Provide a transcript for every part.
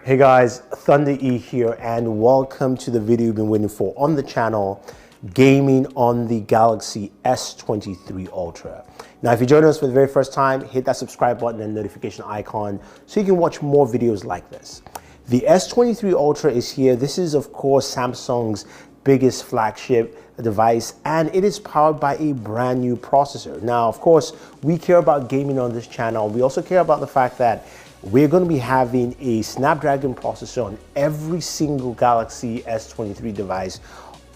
Hey guys, Thunder E here, and welcome to the video you've been waiting for on the channel, gaming on the Galaxy S23 Ultra. Now, if you join us for the very first time, hit that subscribe button and notification icon so you can watch more videos like this. The S23 Ultra is here. This is, of course, Samsung's biggest flagship device, and it is powered by a brand new processor. Now, of course, we care about gaming on this channel. We also care about the fact that we're going to be having a Snapdragon processor on every single Galaxy S23 device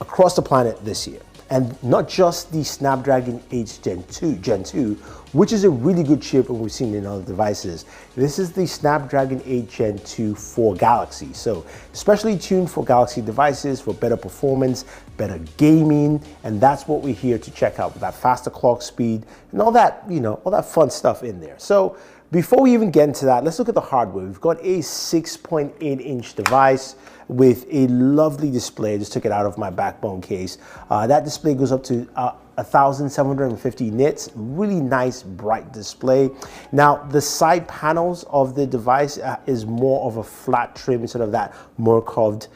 across the planet this year. And not just the Snapdragon 8 Gen 2, which is a really good chip and we've seen in other devices. This is the Snapdragon 8 Gen 2 for Galaxy. So specially tuned for Galaxy devices for better performance, better gaming, and that's what we're here to check out with that faster clock speed and all that, all that fun stuff in there. So before we even get into that, let's look at the hardware. We've got a 6.8-inch device with a lovely display. I just took it out of my backbone case. That display goes up to 1,750 nits. Really nice, bright display. Now, the side panels of the device is more of a flat trim instead of that more curved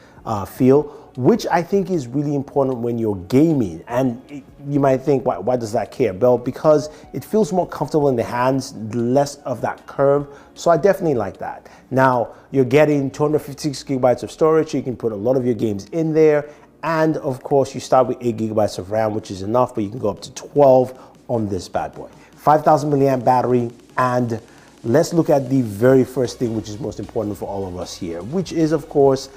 feel, which I think is really important when you're gaming. And you might think, why does that care? Well, because it feels more comfortable in the hands, less of that curve. So I definitely like that. Now, you're getting 256 gigabytes of storage, so you can put a lot of your games in there. And of course, you start with 8 gigabytes of RAM, which is enough, but you can go up to 12 on this bad boy. 5,000 milliamp battery. And let's look at the very first thing, which is most important for all of us here, which is, of course,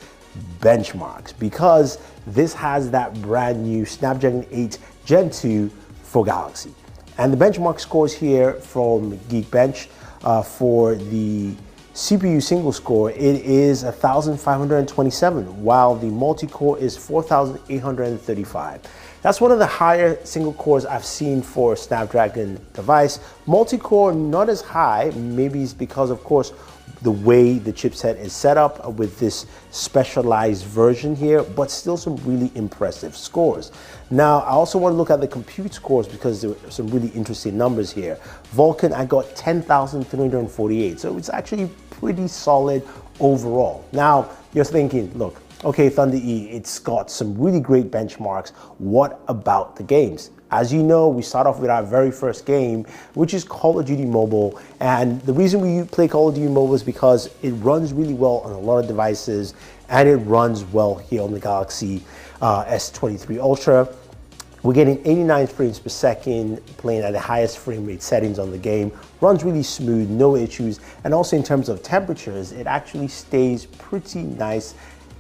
benchmarks, because this has that brand new Snapdragon 8 Gen 2 for Galaxy. And the benchmark scores here from Geekbench for the CPU single score, it is 1,527, while the multi-core is 4,835. That's one of the higher single cores I've seen for a Snapdragon device. Multi-core not as high, maybe it's because, of course, the way the chipset is set up with this specialized version here, but still some really impressive scores. Now, I also want to look at the compute scores because there are some really interesting numbers here. Vulkan, I got 10,348, so it's actually pretty solid overall. Now, you're thinking, look, okay, Thunder E, it's got some really great benchmarks. What about the games? As you know, we start off with our very first game, which is Call of Duty Mobile. And the reason we play Call of Duty Mobile is because it runs really well on a lot of devices, and it runs well here on the Galaxy S23 Ultra. We're getting 89 frames per second, playing at the highest frame rate settings on the game. Runs really smooth, no issues. And also in terms of temperatures, it actually stays pretty nice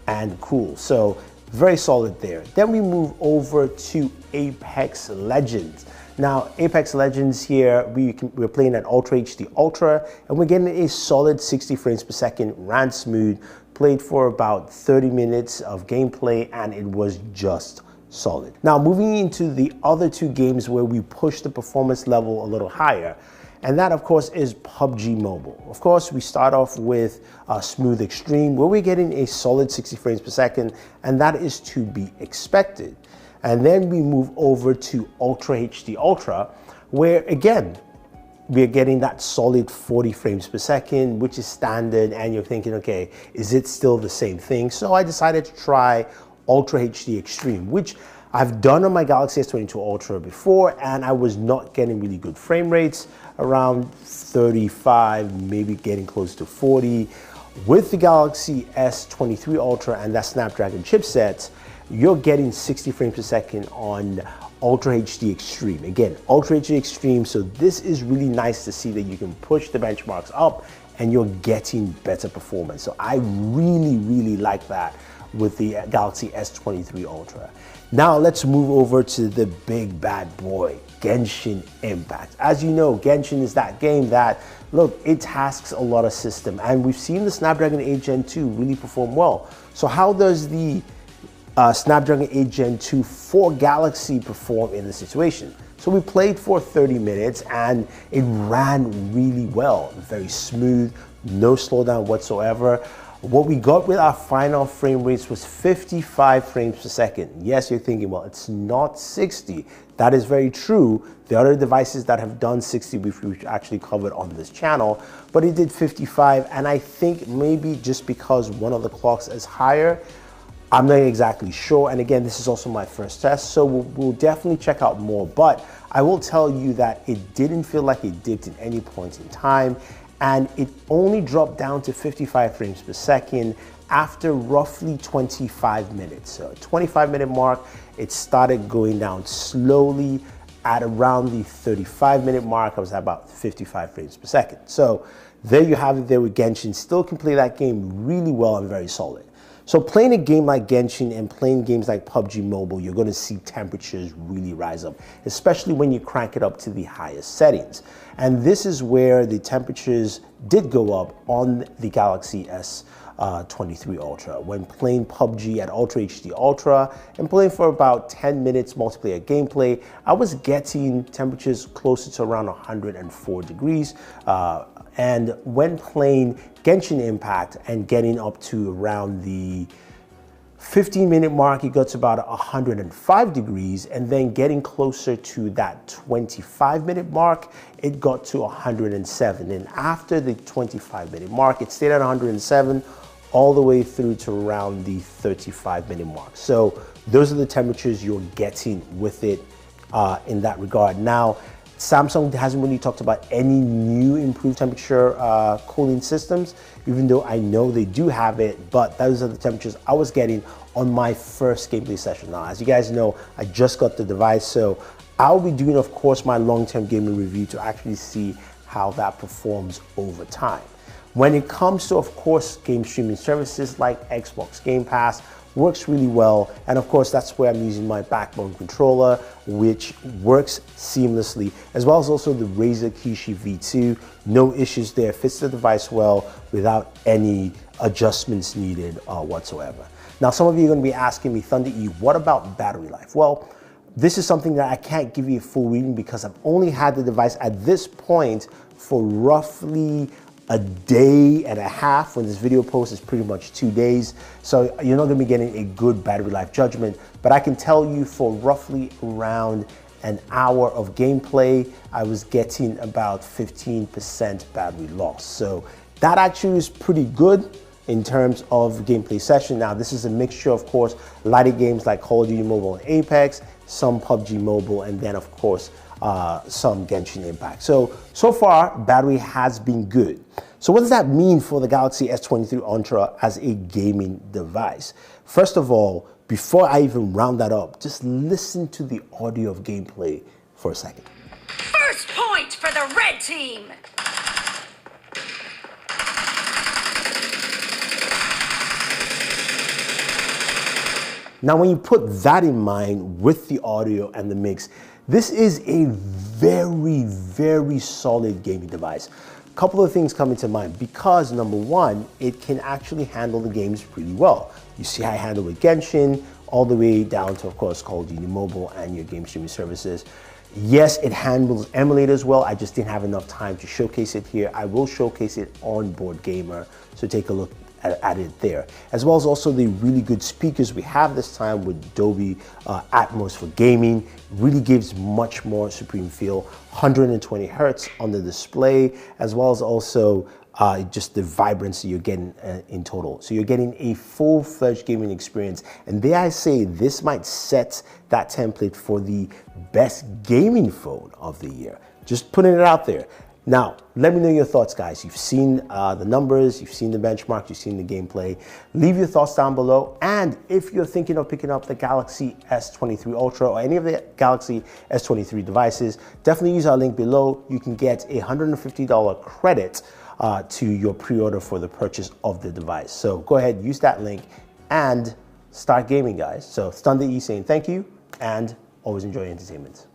and cool. So very solid there. Then we move over to Apex Legends. Now, Apex Legends here, we're playing at Ultra HD Ultra, and we're getting a solid 60 frames per second, ran smooth, played for about 30 minutes of gameplay, and it was just solid. Now, moving into the other two games where we push the performance level a little higher, and that, of course, is PUBG Mobile. Of course, we start off with Smooth Extreme, where we're getting a solid 60 frames per second, and that is to be expected. And then we move over to Ultra HD Ultra, where, again, we're getting that solid 40 frames per second, which is standard, and you're thinking, okay, is it still the same thing? So I decided to try Ultra HD Extreme, which I've done on my Galaxy S22 Ultra before, and I was not getting really good frame rates, around 35, maybe getting close to 40. With the Galaxy S23 Ultra and that Snapdragon chipset, you're getting 60 frames per second on Ultra HD Extreme. Again, Ultra HD Extreme, so this is really nice to see that you can push the benchmarks up and you're getting better performance. So I really like that with the Galaxy S23 Ultra. Now let's move over to the big bad boy, Genshin Impact. As you know, Genshin is that game that, look, it tasks a lot of system, and we've seen the Snapdragon 8 Gen 2 really perform well. So how does the Snapdragon 8 Gen 2 for Galaxy perform in this situation? So we played for 30 minutes and it ran really well, very smooth, no slowdown whatsoever. What we got with our final frame rates was 55 frames per second. Yes, you're thinking, well, it's not 60. That is very true. The other devices that have done 60, we've actually covered on this channel, but it did 55, and I think maybe just because one of the clocks is higher, I'm not exactly sure. And again, this is also my first test, so we'll definitely check out more. But I will tell you that it didn't feel like it dipped at any point in time, and it only dropped down to 55 frames per second after roughly 25 minutes. So 25-minute mark, it started going down slowly. At around the 35-minute mark, I was at about 55 frames per second. So there you have it there with Genshin. Still can play that game really well and very solid. So playing a game like Genshin and playing games like PUBG Mobile, you're going to see temperatures really rise up, especially when you crank it up to the highest settings. And this is where the temperatures did go up on the Galaxy S23 Ultra. When playing PUBG at Ultra HD Ultra and playing for about 10 minutes multiplayer gameplay, I was getting temperatures closer to around 104 degrees. And when playing Genshin Impact and getting up to around the 15-minute mark, it got to about 105 degrees, and then getting closer to that 25-minute mark, it got to 107. And after the 25-minute mark, it stayed at 107 all the way through to around the 35-minute mark. So those are the temperatures you're getting with it in that regard. Now, Samsung hasn't really talked about any new improved temperature cooling systems, even though I know they do have it, but those are the temperatures I was getting on my first gameplay session. Now, as you guys know, I just got the device, so I'll be doing, of course, my long-term gaming review to actually see how that performs over time. When it comes to, of course, game streaming services like Xbox Game Pass, works really well, and of course that's where I'm using my Backbone controller, which works seamlessly, as well as also the Razer Kishi V2. No issues there, fits the device well without any adjustments needed whatsoever. Now, some of you are going to be asking me, Thunder E, what about battery life? Well, this is something that I can't give you a full reading because I've only had the device at this point for roughly a day and a half. When this video post is pretty much 2 days, so you're not going to be getting a good battery life judgment, but I can tell you for roughly around an hour of gameplay, I was getting about 15% battery loss. So that actually is pretty good in terms of gameplay session. Now, this is a mixture, of course, lighter games like Call of Duty Mobile and Apex, some PUBG Mobile, and then of course some Genshin Impact. So far, battery has been good. So what does that mean for the Galaxy S23 Ultra as a gaming device? First of all, before I even round that up, just listen to the audio of gameplay for a second. First point for the red team! Now, when you put that in mind with the audio and the mix, this is a very, very solid gaming device. A couple of things come into mind because, number one, it can actually handle the games pretty well. You see how I handle with Genshin, all the way down to, of course, Call of Duty Mobile and your game streaming services. Yes, it handles emulators well. I just didn't have enough time to showcase it here. I will showcase it on Board Gamer, so take a look at it there, as well as also the really good speakers we have this time with Dolby Atmos for gaming. Really gives much more supreme feel. 120 hertz on the display, as well as also just the vibrancy you're getting in total. So you're getting a full-fledged gaming experience, and dare I say, this might set that template for the best gaming phone of the year. Just putting it out there. Now, let me know your thoughts, guys. You've seen the numbers, you've seen the benchmark, you've seen the gameplay. Leave your thoughts down below. And if you're thinking of picking up the Galaxy S23 Ultra or any of the Galaxy S23 devices, definitely use our link below. You can get a $150 credit to your pre-order for the purchase of the device. So go ahead, use that link and start gaming, guys. So Thunder E saying thank you and always enjoy entertainment.